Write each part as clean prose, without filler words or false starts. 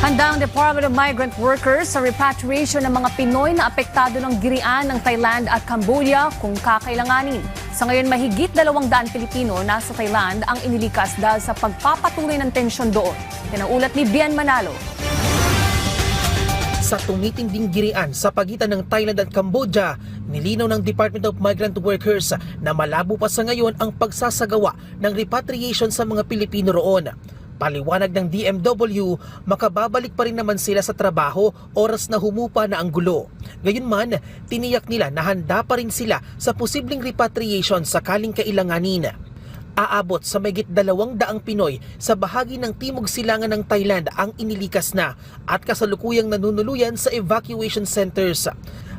Handa ang Department of Migrant Workers sa repatriation ng mga Pinoy na apektado ng girian ng Thailand at Cambodia kung kakailanganin. Sa ngayon, mahigit 200 Pilipino nasa Thailand ang inilikas dahil sa pagpapatuloy ng tensyon doon. Yan ang ulat ni Bien Manalo. Sa tumitinding girian sa pagitan ng Thailand at Cambodia, nilinaw ng Department of Migrant Workers na malabo pa sa ngayon ang pagsasagawa ng repatriation sa mga Pilipino roon. Paliwanag ng DMW, makababalik pa rin naman sila sa trabaho oras na humupa na ang gulo. Gayunman, tiniyak nila na handa pa rin sila sa posibleng repatriation sakaling kailanganin. Aabot sa mahigit 200 Pinoy sa bahagi ng timog silangan ng Thailand ang inilikas na at kasalukuyang nanunuluyan sa evacuation centers.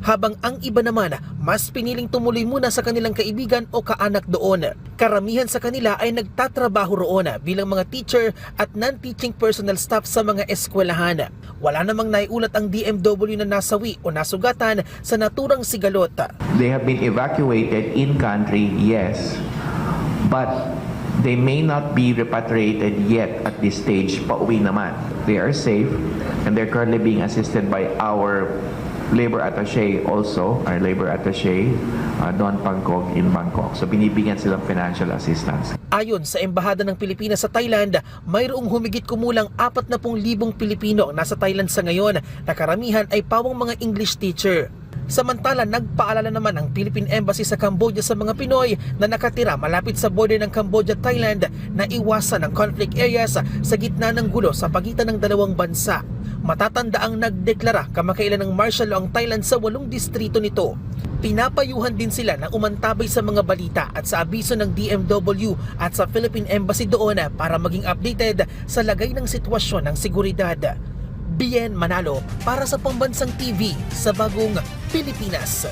Habang ang iba naman mas piniling tumuloy muna sa kanilang kaibigan o kaanak doon. Karamihan sa kanila ay nagtatrabaho roon bilang mga teacher at non-teaching personnel staff sa mga eskwelahan. Wala namang naiulat ang DMW na nasawi o nasugatan sa naturang sigalot. They have been evacuated in country, yes. But they may not be repatriated yet at this stage. Pauwi naman. They are safe and they're currently being assisted by our labor attaché also, our labor attaché, Don Pangkog in Bangkok. So binibigyan silang financial assistance. Ayon sa Embahada ng Pilipinas sa Thailand, mayroong humigit kumulang 40,000 Pilipino nasa Thailand sa ngayon na karamihan ay pawang mga English teacher. Samantala, nagpaalala naman ang Philippine Embassy sa Cambodia sa mga Pinoy na nakatira malapit sa border ng Cambodia-Thailand na iwasan ang conflict areas sa gitna ng gulo sa pagitan ng dalawang bansa. Matatanda ang nagdeklara kamakailan ng martial law ang Thailand sa 8 distrito nito. Pinapayuhan din sila na umantabay sa mga balita at sa abiso ng DMW at sa Philippine Embassy doon para maging updated sa lagay ng sitwasyon ng seguridad. Bien Manalo para sa Pambansang TV sa Bagong Pilipinas.